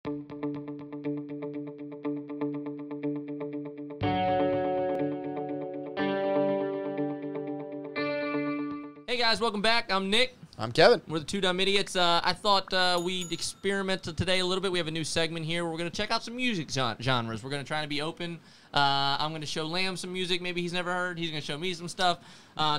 Hey guys, welcome back. I'm Nick. I'm Kevin. We're the Two Dumb Idiots. I thought we'd experiment today a little bit. We have a new segment here where we're going to check out some music genres. We're going to try to be open. I'm going to show Lamb some music maybe he's never heard. He's going to show me some stuff.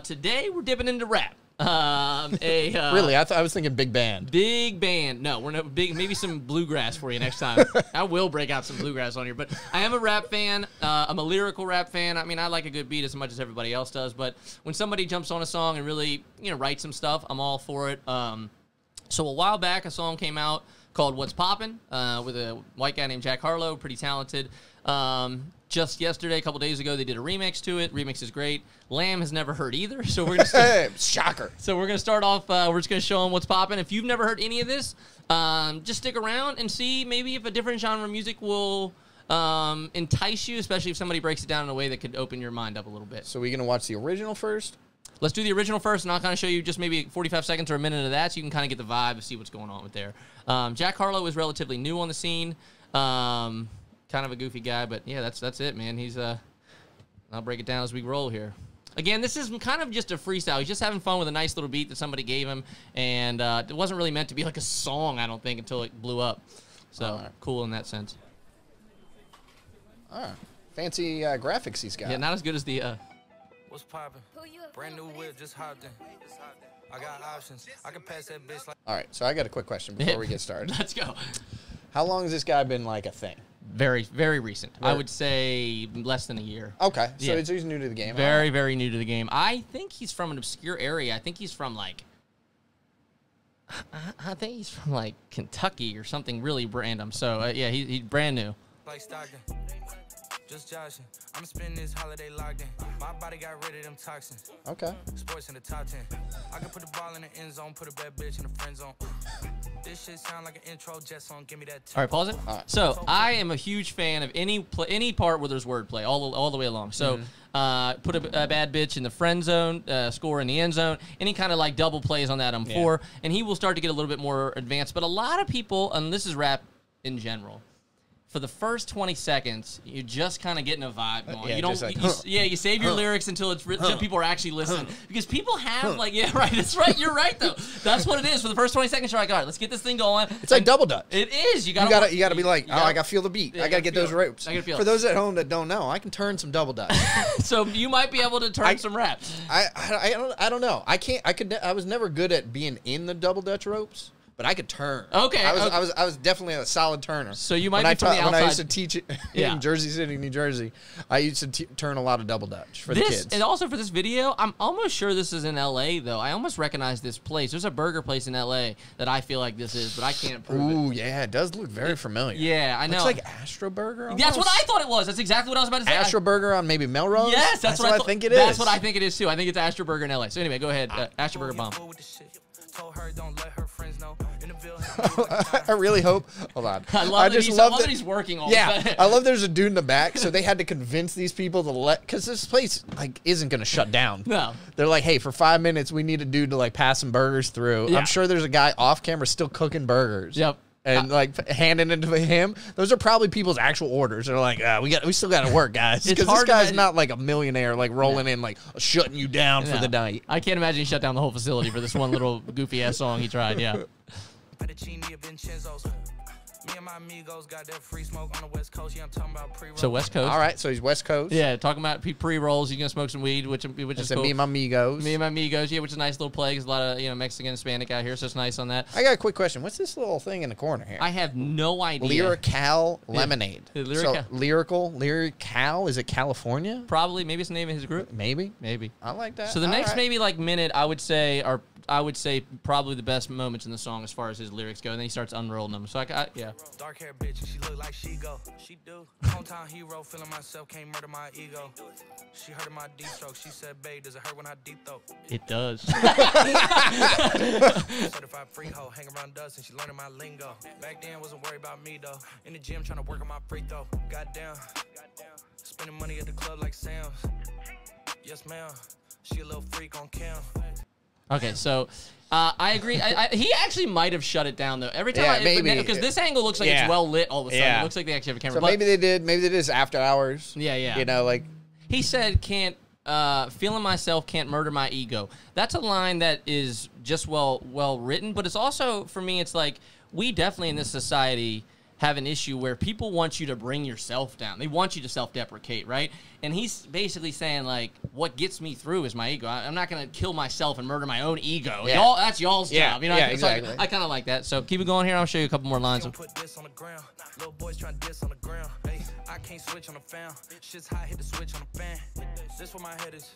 Today, we're dipping into rap. Really? I was thinking big band. Big band. No, we're not big. Maybe some bluegrass for you next time. I will break out some bluegrass on here. But I am a rap fan. I'm a lyrical rap fan. I mean, I like a good beat as much as everybody else does. But when somebody jumps on a song and really, writes some stuff, I'm all for it. So a while back, a song came out called "What's Poppin" with a white guy named Jack Harlow, pretty talented. Just yesterday, a couple days ago, they did a remix to it. Remix is great. Lamb has never heard either, so we're gonna shocker. So we're gonna start off. We're just gonna show him what's popping. If you've never heard any of this, just stick around and see maybe if a different genre of music will entice you, especially if somebody breaks it down in a way that could open your mind up a little bit. So we're gonna watch the original first. Let's do the original first, and I'll kind of show you just maybe 45 seconds or a minute of that, so you can kind of get the vibe and see what's going on with there. Jack Harlow is relatively new on the scene. Kind of a goofy guy, but yeah, that's it, man. He's I'll break it down as we roll here. Again, this is kind of just a freestyle. He's just having fun with a nice little beat that somebody gave him, and it wasn't really meant to be like a song, I don't think, until it blew up. So cool in that sense. Fancy graphics he's got. Yeah, not as good as the. What's poppin'? Brand new whip, just hopped in. I got options. I can pass that bitch like. All right, so I got a quick question before we get started. Let's go. How long has this guy been like a thing? Very, very recent. I would say less than a year. Okay, so yeah. he's new to the game. Very, very new to the game. I think he's from an obscure area. I think he's from like Kentucky or something really random. So yeah, he's brand new. Like Stockton. Just joshing. I'm spending this holiday locked in. My body got rid of them toxins. Okay. Sports in the top 10. I can put the ball in the end zone, put a bad bitch in the friend zone. This shit sound like an intro jet song. Give me that. All right, pause it. All right. So I am a huge fan of any part where there's wordplay all the way along. So put a bad bitch in the friend zone, score in the end zone. Any kind of like double plays on that, I'm for. And he will start to get a little bit more advanced. But a lot of people, and this is rap in general, for the first 20 seconds, you're just kind of getting a vibe going. Yeah, you don't, like, you save your lyrics until people are actually listening. Because people have yeah, right. That's right. You're right though. That's what it is. For the first 20 seconds, you're like, all right, let's get this thing going. It's like double dutch. It is. You gotta be like, I gotta feel the beat. I gotta get those ropes. I gotta feel For those at home that don't know, I can turn some double dutch. So you might be able to turn some rap. I don't know. I was never good at being in the double dutch ropes. But I could turn. Okay. I was definitely a solid turner. So you might be from the outside. When I used to teach it in Jersey City, New Jersey, I used to turn a lot of double dutch for the kids. And also for this video, I'm almost sure this is in L.A., though. I almost recognize this place. There's a burger place in L.A. that I feel like this is, but I can't prove it. Ooh, yeah. It does look very familiar. Yeah, I know. It's like Astro Burger almost. That's what I thought it was. That's exactly what I was about to say. Astro Burger on maybe Melrose? Yes, that's what I think it is. That's what I think it is, too. I think it's Astro Burger in L.A. So anyway, go ahead. Astro Burger bomb. Told her don't let her friends know. I really hope. Hold on. I love that he's working all that. I love there's a dude in the back, so they had to convince these people to because this place isn't going to shut down. No. They're like, hey, for 5 minutes, we need a dude to pass some burgers through. Yeah. I'm sure there's a guy off camera still cooking burgers. Yep. And handing it to him. Those are probably people's actual orders. They're like, we still got to work, guys. Because this guy's not like a millionaire, rolling in, shutting you down for the night. I can't imagine he shut down the whole facility for this one little goofy ass song he tried. Yeah. Me and my amigos got that free smoke on the West Coast. Yeah, I'm talking about pre-rolls. So West Coast. All right, so he's West Coast. Yeah, talking about pre-rolls. He's gonna smoke some weed, which is cool. Me and my amigos. Me and my amigos. Yeah, which is a nice little play. There's a lot of Mexican, Hispanic out here, so it's nice on that. I got a quick question. What's this little thing in the corner here? I have no idea. Lyrical Lemonade. So lyrical. Is it California? Probably. Maybe it's the name of his group. Maybe. I like that. So the next maybe minute, I would say probably the best moments in the song as far as his lyrics go, and then he starts unrolling them. So yeah. Dark hair bitch, she look like she go. She do. Hometown hero, feeling myself, can't murder my ego. She heard of my deep stroke. She said, babe, does it hurt when I deep throat? It does. Certified free hoe, hang around dust, and she learning my lingo. Back then, wasn't worried about me though. In the gym, trying to work on my free throw. Goddamn. Spending money at the club like Sam's. Yes, ma'am. She a little freak on cam. Okay, so I agree. He actually might have shut it down though. Every time, maybe because this angle looks like it's well lit all of a sudden. It looks like they actually have a camera. So maybe they did. Maybe they did this after hours. Yeah, yeah. You know, like he said, "Can't feeling myself, can't murder my ego." That's a line that is just well written, but it's also for me. It's like we definitely in this society have an issue where people want you to bring yourself down. They want you to self-deprecate, right? And he's basically saying, like, what gets me through is my ego. I'm not going to kill myself and murder my own ego. Yeah. Y'all, that's y'all's job. You know, exactly. I kind of like that. So keep it going here. I'll show you a couple more lines. Put this on the ground. Little boys trying to diss on the ground. Hey, I can't switch on the fan. Shit's hot, hit the switch on the fan. This where my head is.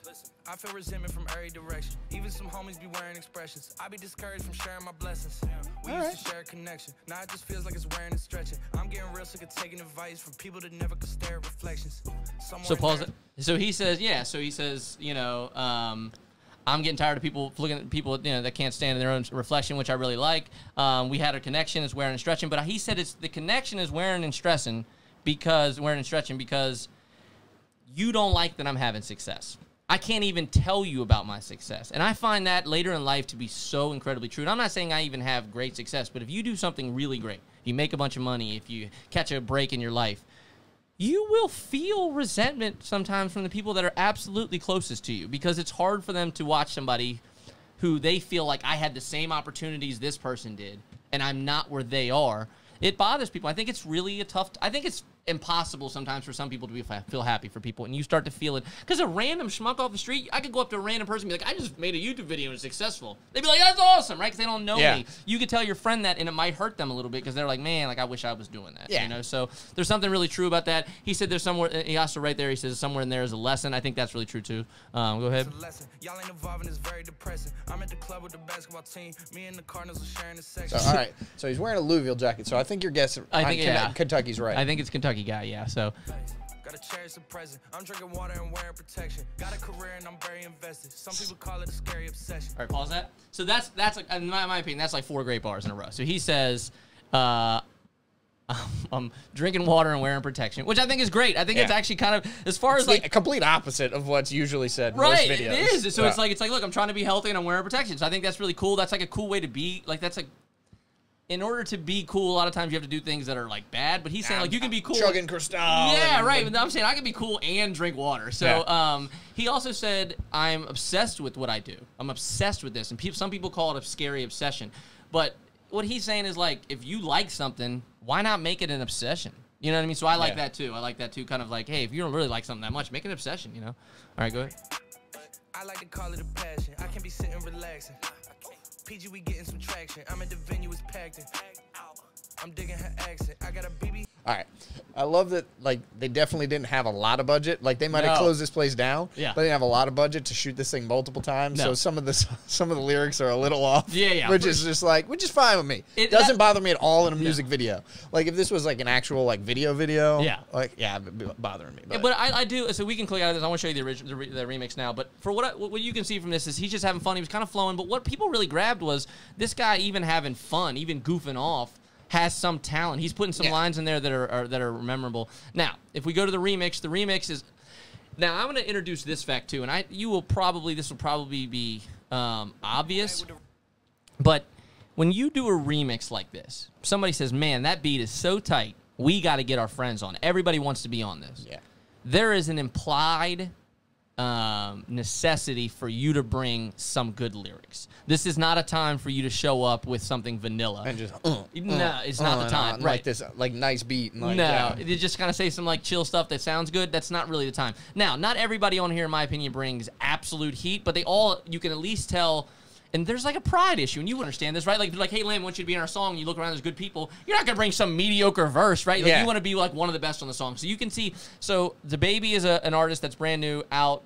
I feel resentment from every direction. Even some homies be wearing expressions. I be discouraged from sharing my blessings. We used to share a connection. Now it just feels like it's wearing and stretching. I'm getting real sick of taking advice from people that never could stare at reflections. So pause it. So he says, you know, I'm getting tired of people looking at people, you know, that can't stand in their own reflection, which I really like. We had a connection, it's wearing and stretching, but he said it's the connection is wearing and stretching because you don't like that I'm having success. I can't even tell you about my success. And I find that later in life to be so incredibly true. And I'm not saying I even have great success, but if you do something really great, if you make a bunch of money, if you catch a break in your life, you will feel resentment sometimes from the people that are absolutely closest to you because it's hard for them to watch somebody who they feel like I had the same opportunities this person did and I'm not where they are. It bothers people. I think it's really I think it's impossible sometimes for some people to feel happy for people, and you start to feel it. Because a random schmuck off the street, I could go up to a random person and be like, I just made a YouTube video and it's successful. They'd be like, that's awesome, right? Because they don't know me. You could tell your friend that, and it might hurt them a little bit because they're like, man, like I wish I was doing that. You know? So there's something really true about that. He said there's somewhere, he also right there, he says somewhere in there is a lesson. I think that's really true too. Go ahead. Y'all ain't involving, it's very depressing. I'm at the club with the basketball team. Me and the Cardinals are sharing the section. So, all right. So he's wearing a Louisville jacket. So I think you're guessing. I think Kentucky's right. I think it's Kentucky guy. Yeah. So. Got a cherish the present. I'm drinking water and wearing protection. Got a career and I'm very invested. Some people call it a scary obsession. All right, pause that. So that's like, in my opinion, that's like 4 great bars in a row. So he says, I'm drinking water and wearing protection, which I think is great. I think it's actually kind of, as far as like a complete opposite of what's usually said in most videos. It is. So it's like, look, I'm trying to be healthy and I'm wearing protection. So I think that's really cool. That's like a cool way to be. Like that's like, in order to be cool, a lot of times you have to do things that are like bad. But he's saying like you can be cool. Chugging Cristal. Yeah, right. But I'm saying I can be cool and drink water. So he also said I'm obsessed with what I do. I'm obsessed with this, and some people call it a scary obsession. But what he's saying is like if you like something, why not make it an obsession? You know what I mean? So I like that too. I like that too. Kind of like, hey, if you don't really like something that much, make it an obsession. You know? All right, go ahead. I like to call it a passion. I can be sitting relaxing. PG, we getting some traction. I'm at the venue, it's packed in. I'm digging her accent. I got a BB. All right. I love that, like, they definitely didn't have a lot of budget. Like, they might have closed this place down, but they didn't have a lot of budget to shoot this thing multiple times. So some of the lyrics are a little off. Which is just like, which is fine with me. It doesn't bother me at all in a music video. Like, if this was, like, an actual, like, video, like, it'd be bothering me. But I do, so we can click out of this. I want to show you the remix now. But for what you can see from this is he's just having fun. He was kind of flowing. But what people really grabbed was this guy even having fun, even goofing off, has some talent. He's putting some lines in there that are memorable. Now, if we go to the remix is. Now I'm going to introduce this fact too, and this will probably be obvious, but when you do a remix like this, somebody says, "Man, that beat is so tight. We got to get our friends on. Everybody wants to be on this." Yeah, there is an implied necessity for you to bring some good lyrics. This is not a time for you to show up with something vanilla. And just, no, it's not the time. Right. Like this, like nice beat. And like, no, you just kind of say some like chill stuff that sounds good. That's not really the time. Now, not everybody on here, in my opinion, brings absolute heat, but you can at least tell. And there's like a pride issue, and you understand this, right? Like, if you're like, hey, Lamb, I want you to be in our song, and you look around, there's good people. You're not going to bring some mediocre verse, right? Like, you want to be like one of the best on the song. So you can see, DaBaby is an artist that's brand new, out,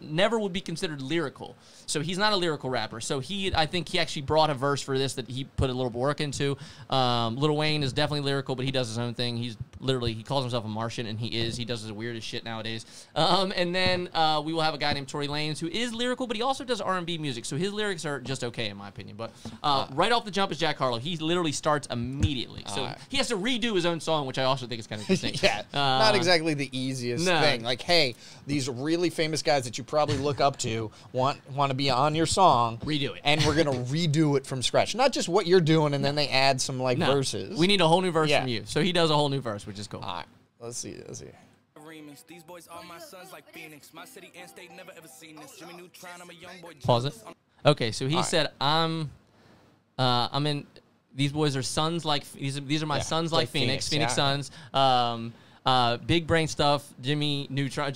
never would be considered lyrical. So he's not a lyrical rapper. So I think he actually brought a verse for this that he put a little work into. Lil Wayne is definitely lyrical, but he does his own thing. He's literally, he calls himself a Martian, and he is. He does the weirdest shit nowadays. And then we will have a guy named Tory Lanez, who is lyrical, but he also does R&B music, so his lyrics are just okay, in my opinion. But right off the jump is Jack Harlow. He literally starts immediately. So he has to redo his own song, which I also think is kind of interesting. Yeah, not exactly the easiest thing. Like, hey, these really famous guys that you probably look up to want to be on your song. Redo it. And we're going to redo it from scratch. Not just what you're doing, and then they add some, like, verses. We need a whole new verse from you. So he does a whole new verse, which is cool. All right. Let's see. These boys are my sons like Phoenix. My city and state never ever seen this. Jimmy Neutron, I'm a young boy. Pause it. Okay, so he said, I'm in. These boys are sons like these are my sons like Phoenix Suns. Big brain stuff. Jimmy Neutron,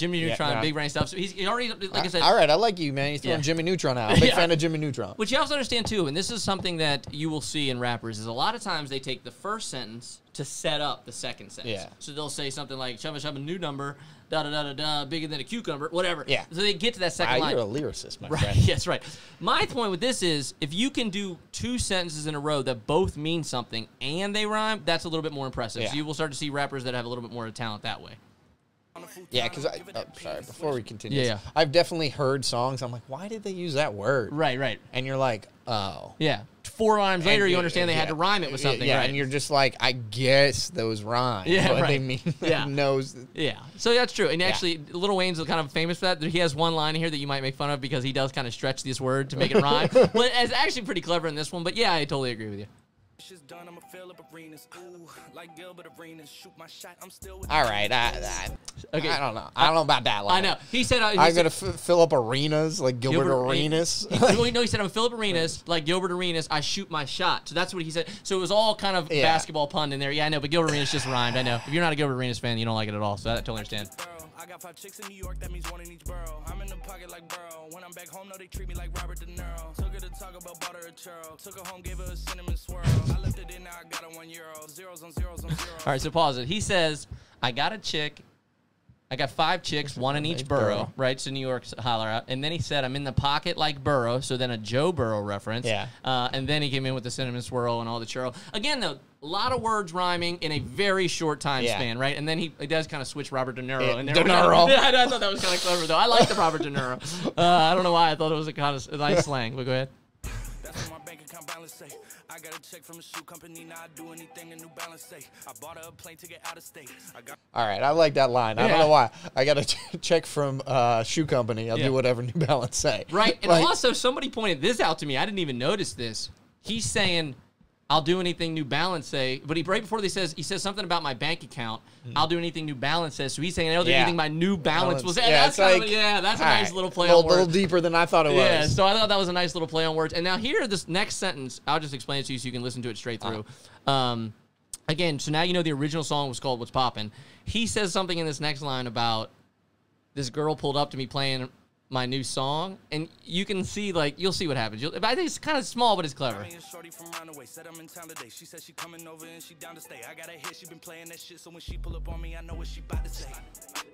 big brain stuff. So he already, like I said. All right, I like you, man. He's throwing Jimmy Neutron out. Big fan of Jimmy Neutron. Which you also understand too, and this is something that you will see in rappers, is a lot of times they take the first sentence to set up the second sentence. Yeah. So they'll say something like "Chubba chubba new number, da da da da da, bigger than a cucumber," whatever. Yeah. So they get to that second line. You're a lyricist, my friend. Yes, right. My point with this is, if you can do two sentences in a row that both mean something and they rhyme, that's a little bit more impressive. So you will start to see rappers that have a little bit more talent that way. Yeah, because sorry, before we continue, I've definitely heard songs. I'm like, why did they use that word? Right. And you're like, oh. Yeah. 4 rhymes later, you understand they had to rhyme it with something, right? And you're just like, I guess those rhyme. Yeah, but right. they mean knows. Yeah. So that's true. And actually, Lil Wayne's kind of famous for that. He has one line here that you might make fun of because he does kind of stretch this word to make it rhyme. But it's actually pretty clever in this one. But yeah, I totally agree with you. All right, okay. I don't know. I don't know about that line. I know. He said I'm gonna fill up arenas like Gilbert Arenas. He said I'm gonna fill up arenas like Gilbert Arenas. I shoot my shot. So that's what he said. So it was all kind of basketball pun in there. Yeah, I know. But Gilbert Arenas just rhymed. I know. If you're not a Gilbert Arenas fan, you don't like it at all. So I totally understand. I got 5 chicks in New York, that means 1 in each borough. I'm in the pocket like Burrow. When I'm back home, no, they treat me like Robert De Niro. Took her to Taco Bell, bought her a churro. Took her home, gave her a cinnamon swirl. I left it in, now I got her €1. Zeros on zeros on zeros. All right, so pause it. He says, I got 5 chicks, 1 in each borough, right? So New York's holler out. And then he said, I'm in the pocket like Burrow, so then a Joe Burrow reference. Yeah. And then he came in with the cinnamon swirl and all the churro. Again, though, a lot of words rhyming in a very short time span, right? And then he does kind of switch Robert De Niro in there. De Niro. Yeah, I thought that was kind of clever, though. I like the Robert De Niro. I don't know why. I thought it was a kind of nice slang, but go ahead. That's what my bank account balance say. I got a check from a shoe company, now I do anything a New Balance say. I bought a plane ticket out of state. All right, I like that line. I don't know why. I got a check from shoe company. I'll do whatever New Balance say. Right, and also somebody pointed this out to me. I didn't even notice this. He's saying, I'll do anything New Balance say, but right before he says something about my bank account. I'll do anything New Balance says. So he's saying I'll do anything my New Balance will say. That's kind of, that's a nice little play on words. A little deeper than I thought it was. Yeah, so I thought that was a nice little play on words. And now here, this next sentence, I'll just explain it to you so you can listen to it straight through. Again, so now you know the original song was called What's Poppin'. He says something in this next line about this girl pulled up to me playing my new song, and you can see, like, you'll see what happens. I think it's kind of small, but it's clever. She said she coming over and she down to stay. I got a hit, she been playing that shit, so when she pull up on me, I know what she about to say.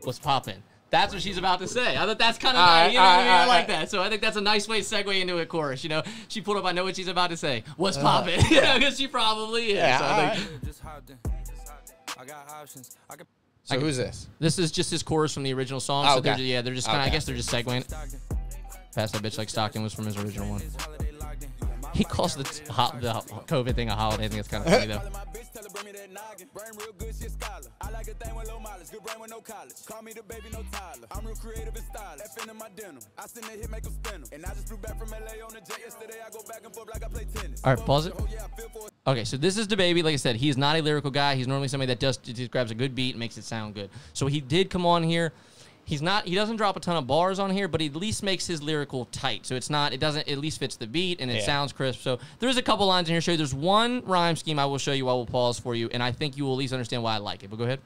What's poppin'? That's what she's about to say. I thought that's kind of nice. You know what I mean? I like that. So I think that's a nice way to segue into a chorus. You know, she pulled up, I know what she's about to say. What's poppin'? You know, because she probably is. Yeah, so I got options. So who's this? This is just his chorus from the original song. Oh, so okay. They're just kind of, I guess they're just segueing. Pass that bitch like Stockton was from his original one. He calls the COVID thing a holiday. I think it's kind of funny, though. All right, pause it. Okay, so this is DaBaby. Like I said, he's not a lyrical guy. He's normally somebody that just grabs a good beat and makes it sound good. So he did come on here. He doesn't drop a ton of bars on here, but he at least makes his lyrical tight. So it at least fits the beat, and it sounds crisp. So there's a couple lines in here to show you. There's one rhyme scheme I will show you. I will pause for you, and I think you will at least understand why I like it. But go ahead.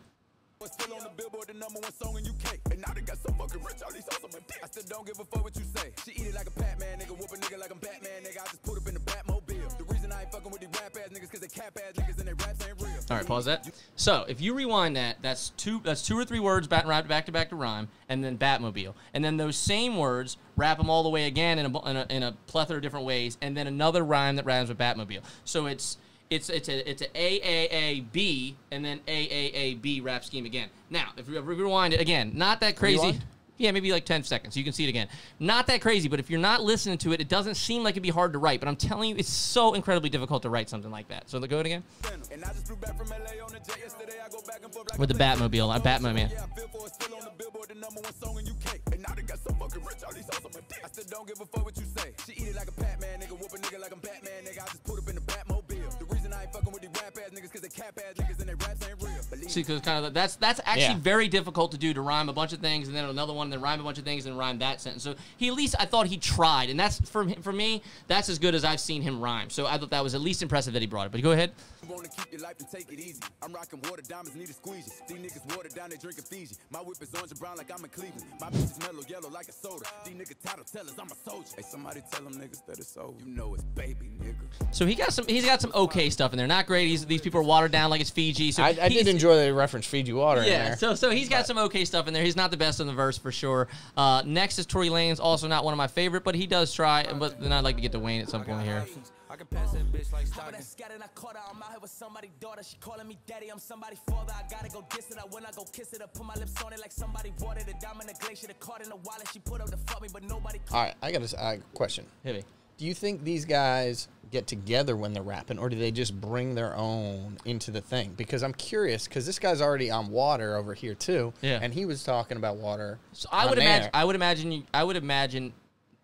Still on the Billboard, the #1 song in UK. And now they got so fucking rich, all these songs on my dick. I still don't give a fuck what you say. She eat it like a Batman, nigga. Whoop a nigga like I'm Batman, nigga. I just put up in the Batmobile. The reason I ain't fucking with these rap ass niggas, cause they cap ass niggas and they raps ain't real. All right, pause that. So if you rewind that, that's two or three words back to back to rhyme, and then Batmobile, and then those same words wrap them all the way again in a plethora of different ways, and then another rhyme that rhymes with Batmobile. So it's It's a AAAB and then AAAB rap scheme again. Now, if we rewind it again, not that crazy. Rewind? Yeah, maybe like 10 seconds. You can see it again. Not that crazy, but if you're not listening to it, it doesn't seem like it'd be hard to write. But I'm telling you, it's so incredibly difficult to write something like that. So go it again. With the Batmobile, Batman. See, because kind of that's actually very difficult to do, to rhyme a bunch of things and then another one, then rhyme a bunch of things and rhyme that sentence. So he at least, I thought he tried, and that's for me, that's as good as I've seen him rhyme. So I thought that was at least impressive that he brought it. But go ahead. Want to keep your life and take it easy. I'm rocking water diamonds, need a squeegee. These niggas water down, they drinking Fiji. My whip is orange and brown like I'm in Cleveland. My bitch is mellow yellow like a soda. These niggas title tellers, I'm a soldier. Hey, somebody tell them niggas that it's over. You know it's baby, nigga. So he's got some okay stuff in there. Not great. These people are watered down like it's Fiji. So I did enjoy the reference Fiji water. Yeah. In there. So he's got some okay stuff in there. He's not the best in the verse for sure. Next is Tory Lanez, also not one of my favorite, but he does try. But then I'd like to get to Wayne at some point here. I can pass that bitch like Stockton. I caught her. I'm out here with somebody's daughter. She calling me daddy. I'm somebody's father. I gotta go diss it. When I go kiss it, I put my lips on it like somebody watered the diamond, the glacier, the card in the wallet. She put up to fuck me, but nobody. All right, I got a question. Hit me. Do you think these guys get together when they're rapping, or do they just bring their own into the thing? Because I'm curious, because this guy's already on water over here too, and he was talking about water. So I would imagine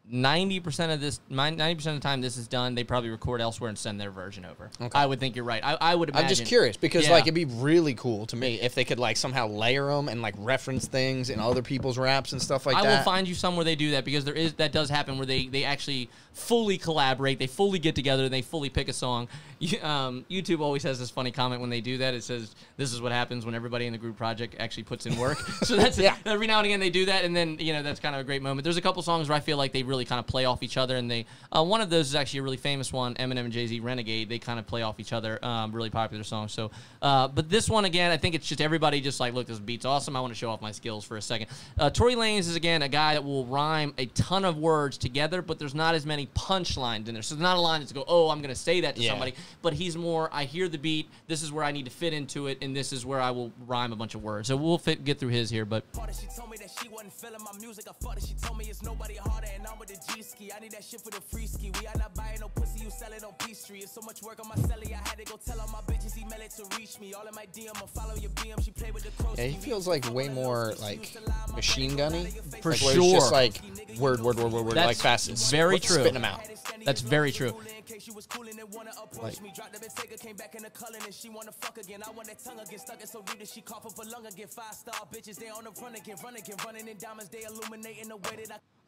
90% of the time this is done, they probably record elsewhere and send their version over. Okay. I would think you're right. I would imagine. I'm just curious because like it'd be really cool to me if they could like somehow layer them and like reference things in other people's raps and stuff like that. I will find you some where they do that, because that does happen where they actually fully collaborate, they fully get together, and they fully pick a song. YouTube always has this funny comment when they do that. It says, "This is what happens when everybody in the group project actually puts in work." So that's every now and again they do that, and then that's kind of a great moment. There's a couple songs where I feel like they really kind of play off each other, and they one of those is actually a really famous one, Eminem and Jay-Z, Renegade. They kind of play off each other, really popular song. So but this one, again, I think it's just everybody just like, look, this beat's awesome, I want to show off my skills for a second. Tory Lanez is, again, a guy that will rhyme a ton of words together, but there's not as many punchlines in there. So there's not a line that's go, oh, I'm going to say that to somebody, but he's more, I hear the beat, this is where I need to fit into it, and this is where I will rhyme a bunch of words. So we'll get through his here, but she told me that she wasn't feeling my music. I thought that she told me it's nobody harder, and I'm with the G-ski. I need that shit for the free ski. We are not buying no pussy, you sell it on P-Street. It's so much work on my celly, I had to go tell all my bitches email it to reach me. All in my DM, I'll follow your BM. She played with the crows. Yeah, he feels like way more like machine gunny. For like, sure. It's just like word, like fast. It's very true. Spitting them out. That's very true. Like,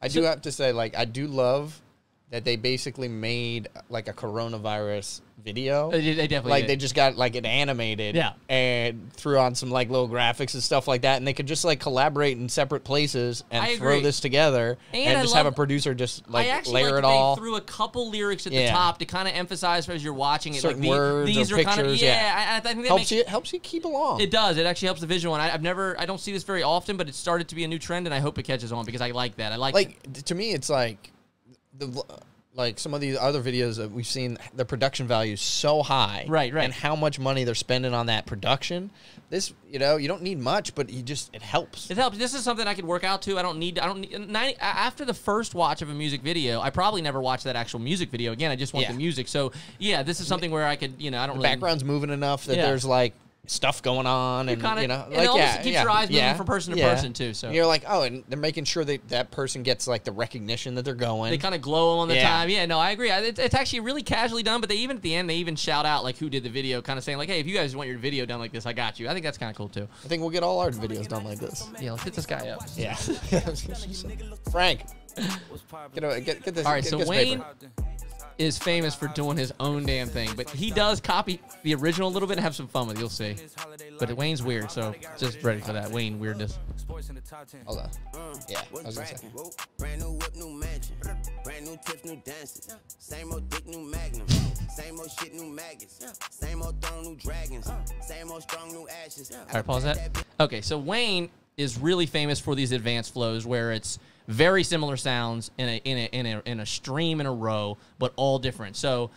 I do have to say, like, I do love that they basically made like a coronavirus video. They definitely like did. They just got like it animated, and threw on some like little graphics and stuff like that, and they could just like collaborate in separate places and throw this together, and just have a producer just like layer it all. They threw a couple lyrics at the top to kind of emphasize as you're watching it, certain like words these or are pictures. Kind of, I think that helps you keep along. It does. It actually helps the visual. And I don't see this very often, but it started to be a new trend, and I hope it catches on because I like that. I like to me, it's like like some of these other videos that we've seen, the production value is so high, right, and how much money they're spending on that production. This, you don't need much, but it helps. It helps. This is something I could work out to. I don't need. After the first watch of a music video, I probably never watch that actual music video again. I just want the music. So yeah, this is something where I could, I don't. The background's moving enough that there's like stuff going on, and kinda, like it also keeps your eyes moving from person to person too. So and you're like, oh, and they're making sure that person gets like the recognition that they're going. They kind of glow on the time. Yeah, no, I agree. It's actually really casually done, but they even at the end they even shout out like who did the video, kind of saying like, hey, if you guys want your video done like this, I got you. I think that's kind of cool too. I think we'll get all our videos done like this. Yeah, let's get this guy up. Yeah, Frank, get this. All right, so Wayne is famous for doing his own damn thing, but he does copy the original a little bit and have some fun with it, you'll see. But Wayne's weird, so just ready for that Wayne weirdness. Hold on. Yeah, I was gonna say. Brand new whip, new mansion. Brand new tips, new dances. Same old dick, new magnum. Same old shit, new maggots. Same old throne, new dragons. Same old strong, new ashes. All right, pause that. Okay, so Wayne is really famous for these advanced flows where it's very similar sounds in a stream in a row, but all different. So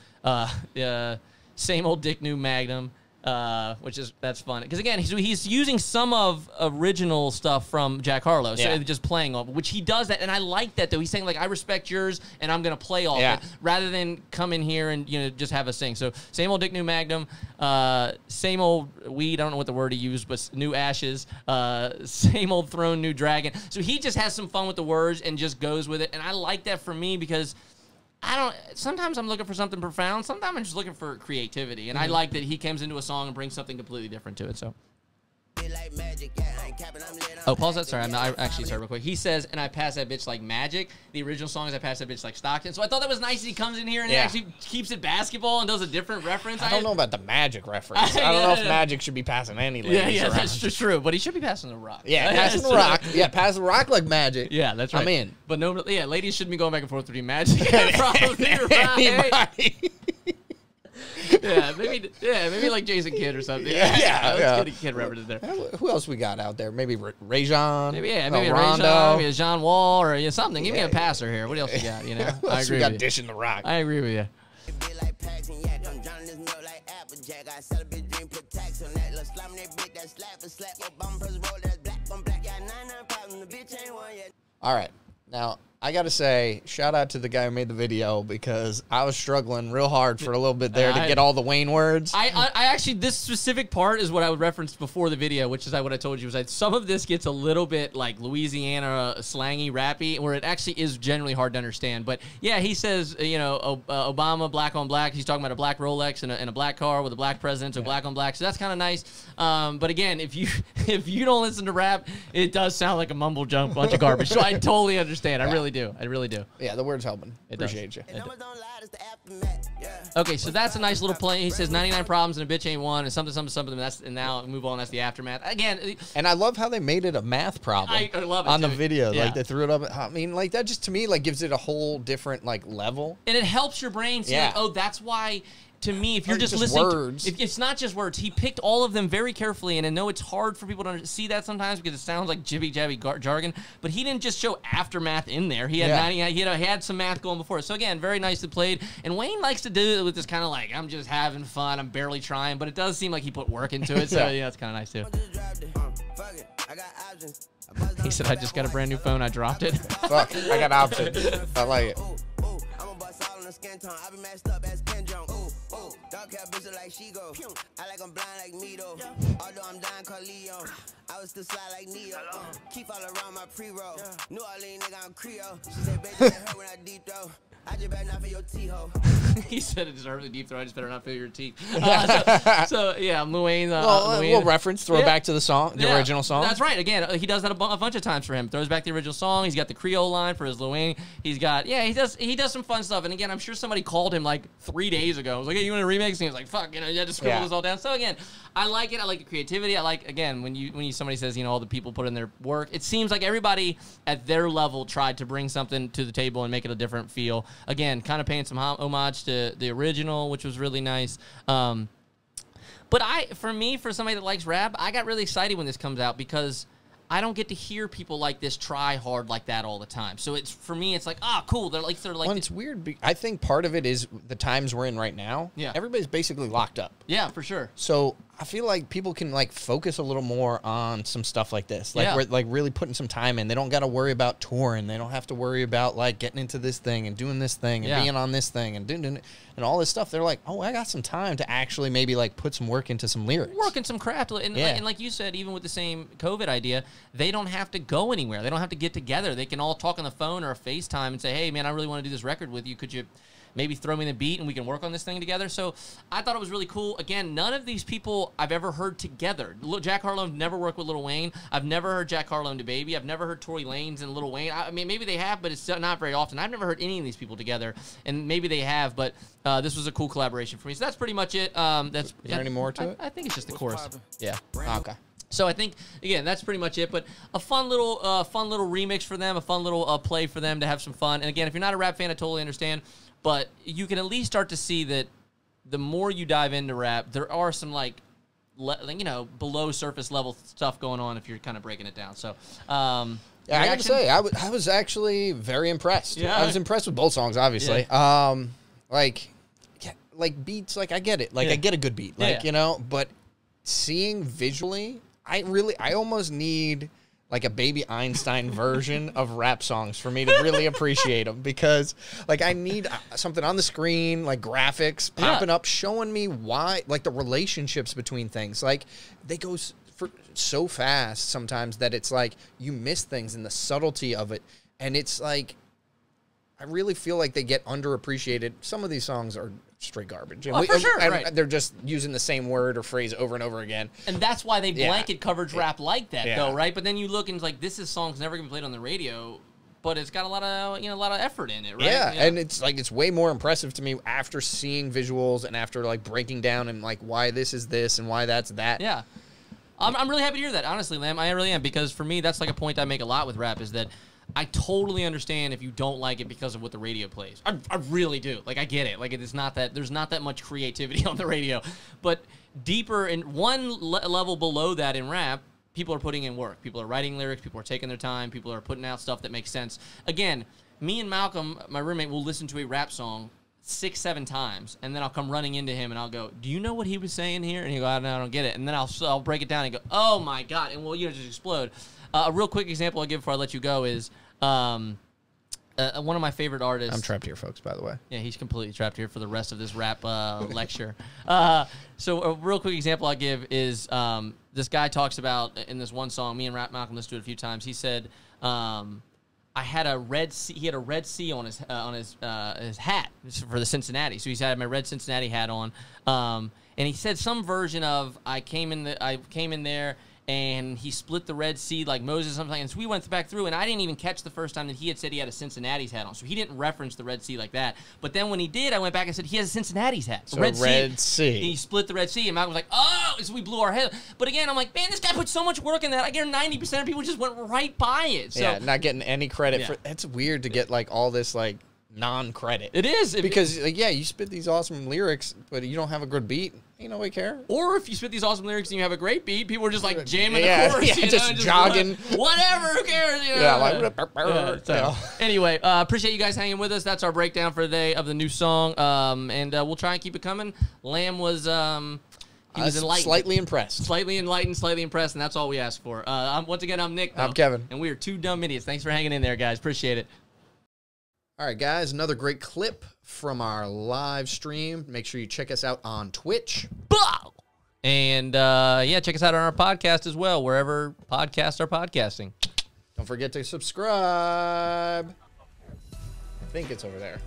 Same Old Dick New Magnum. That's fun because again he's using some of original stuff from Jack Harlow, so just playing off, which he does that, and I like that though. He's saying like I respect yours, and I'm gonna play off it rather than come in here and just have us sing. So Same Old Dick New Magnum, Same Old Weed. I don't know what the word he used, but New Ashes, Same Old Throne, New Dragon. So he just has some fun with the words and just goes with it, and I like that for me because. Sometimes I'm looking for something profound. Sometimes I'm just looking for creativity. And I like that he comes into a song and brings something completely different to it. So. Oh, pause that. Sorry, real quick. He says, and I pass that bitch like magic. The original song is I pass that bitch like Stockton. So I thought that was nice that he comes in here and he actually keeps it basketball and does a different reference. I don't know about the magic reference. I don't know if magic should be passing any ladies around. That's just true. But he should be passing the rock. Yeah, passing the rock. Yeah, pass the rock like magic. Yeah, that's right. I'm in. But no, ladies shouldn't be going back and forth between magic. Probably right. maybe like Jason Kidd or something. Let's get a Kid reference there. Who else we got out there? Maybe Rajon. Maybe Rajon. Maybe a John Wall or something. Give me a passer here. What else you got? I agree. We got dishing the rock. I agree with you. All right. Now, I got to say, shout out to the guy who made the video because I was struggling real hard for a little bit there to get all the Wayne words. I actually, this specific part is what I would reference before the video, which is what I told you. Was some of this gets a little bit like Louisiana slangy, rappy, where it actually is generally hard to understand. But yeah, he says, Obama, black on black. He's talking about a black Rolex and a black car with a black president, so black on black. So that's kind of nice. But again, if you don't listen to rap, it does sound like a mumble jump bunch of garbage. So I totally understand. I really do. I really do. Yeah, the word's helping. Appreciate you. Okay, so that's a nice little play. He says 99 problems and a bitch ain't one and something. And now move on. That's the aftermath. Again. And I love how they made it a math problem. I love it on the video. Yeah. Like they threw it up. I mean, like that just to me like gives it a whole different like level. And it helps your brain see like, oh, that's why. To me, if you're just listening, words. It's not just words. He picked all of them very carefully, and I know it's hard for people to see that sometimes because it sounds like jibby-jabby jargon. But he didn't just show aftermath in there. He had he had some math going before. So again, very nicely played. And Wayne likes to do it with this kind of like I'm just having fun, I'm barely trying, but it does seem like he put work into it. So yeah, it's kind of nice too. He said, "I just got a brand new phone. I dropped it." Fuck, I got options. I like it. Skin tone, I be messed up as Ken Jong. Dark hair bitch like she go. I like I'm blind like me though. Although I'm dying called Leo. I was still slide like Neo. Keep all around my pre-roll. New Orleans nigga, I'm Creole. She said, baby, I heard when I deep though. I just better not feel your teeth, ho. He said it deserves a deep throat. I just better not feel your teeth. So yeah, Wayne. We'll reference, throw back to the song, the original song. That's right. Again, he does that a bunch of times for him. Throws back the original song. He's got the Creole line for his Lil Wayne. He's got he does some fun stuff. And again, I'm sure somebody called him like 3 days ago. I was like, hey, you want a remix? And he was like, fuck, you had to scribble this all down. So again, I like it. I like the creativity. I like again when somebody says all the people put in their work. It seems like everybody at their level tried to bring something to the table and make it a different feel. Again, kind of paying some homage to the original, which was really nice. But for somebody that likes rap, I got really excited when this comes out because I don't get to hear people like this try hard like that all the time. So for me, it's like, cool. They're like. Well, it's weird. I think part of it is the times we're in right now. Yeah. Everybody's basically locked up. Yeah, for sure. So I feel like people can like focus a little more on some stuff like this. Like we're like really putting some time in. They don't got to worry about touring. They don't have to worry about like getting into this thing and doing this thing and being on this thing and doing and all this stuff. They're like, oh, I got some time to actually maybe like put some work into some lyrics. Working some craft. And like you said, even with the same COVID idea, they don't have to go anywhere. They don't have to get together. They can all talk on the phone or a FaceTime and say, hey, man, I really want to do this record with you. Could you maybe throw me the beat and we can work on this thing together? So I thought it was really cool. Again, none of these people I've ever heard together. Jack Harlow never worked with Lil Wayne. I've never heard Jack Harlow and DaBaby. I've never heard Tory Lanez and Lil Wayne. I mean, maybe they have, but it's not very often. I've never heard any of these people together, and maybe they have, but this was a cool collaboration for me. So that's pretty much it. Is there any more to it? I think it's just the chorus. Yeah. Okay. So I think, again, that's pretty much it. But a fun little remix for them, a fun little play for them to have some fun. And again, if you're not a rap fan, I totally understand. But you can at least start to see that the more you dive into rap, there are some below surface level stuff going on if you're kind of breaking it down. So, I got to say, I was actually very impressed. Yeah. I was impressed with both songs, obviously. Yeah. like beats, like I get it. Like I get a good beat. Like, you know, but seeing visually, I almost need like a Baby Einstein version of rap songs for me to really appreciate them, because like I need something on the screen, like graphics popping up, showing me why, like the relationships between things. Like they go for so fast sometimes that it's like you miss things in the subtlety of it. And it's like, I really feel like they get underappreciated. Some of these songs are straight garbage. Oh, for sure, right. They're just using the same word or phrase over and over again. And that's why they blanket coverage rap like that, though, right? But then you look and it's like, this is song's never gonna be played on the radio, but it's got a lot of effort in it, right? Yeah, and it's like it's way more impressive to me after seeing visuals and after like breaking down and like why this is this and why that's that. Yeah. I'm really happy to hear that, honestly, Lamb. I really am, because for me, that's like a point I make a lot with rap, is that I totally understand if you don't like it because of what the radio plays. I really do. Like, I get it. Like, it's not that there's not that much creativity on the radio. But deeper in one level below that in rap, people are putting in work. People are writing lyrics. People are taking their time. People are putting out stuff that makes sense. Again, me and Malcolm, my roommate, will listen to a rap song 6-7 times, and then I'll come running into him and I'll go, "Do you know what he was saying here?" And he'll go, "I don't get it." And then I'll break it down and go, "Oh my God!" And we'll just explode. A real quick example I'll give before I let you go is one of my favorite artists. I'm trapped here, folks, by the way. Yeah, he's completely trapped here for the rest of this rap lecture. So a real quick example I'll give is this guy talks about in this one song, me and Malcolm listened to it a few times. He said, I had a red C. He had a red C on his hat for the Cincinnati. So he's had my red Cincinnati hat on, and he said some version of I came in there and he split the Red Sea like Moses or something. And so we went back through, and I didn't even catch the first time that he had said he had a Cincinnati's hat on. So he didn't reference the Red Sea like that. But then when he did, I went back and said he has a Cincinnati's hat. So Red Sea. He split the Red Sea, and Malcolm was like, "Oh!" So we blew our head. But again, I'm like, man, this guy put so much work in that. I guarantee 90% of people just went right by it. So, yeah, not getting any credit for. It's weird to get like all this like non-credit. It is because like, yeah, you spit these awesome lyrics, but you don't have a good beat. You know, we care. Or if you spit these awesome lyrics and you have a great beat, people are just like jamming the chorus, you know, just jogging. Whatever, who cares? You know? Yeah, like so, anyway, appreciate you guys hanging with us. That's our breakdown for the day of the new song, and we'll try and keep it coming. Lamb was he was enlightened, slightly impressed, slightly enlightened, slightly impressed, and that's all we ask for. Once again, I'm Nick. Though, I'm Kevin, and we are two dumb idiots. Thanks for hanging in there, guys. Appreciate it. All right, guys, another great clip from our live stream. Make sure you check us out on Twitch. Bow! And, yeah, check us out on our podcast as well, wherever podcasts are podcasting. Don't forget to subscribe. I think it's over there.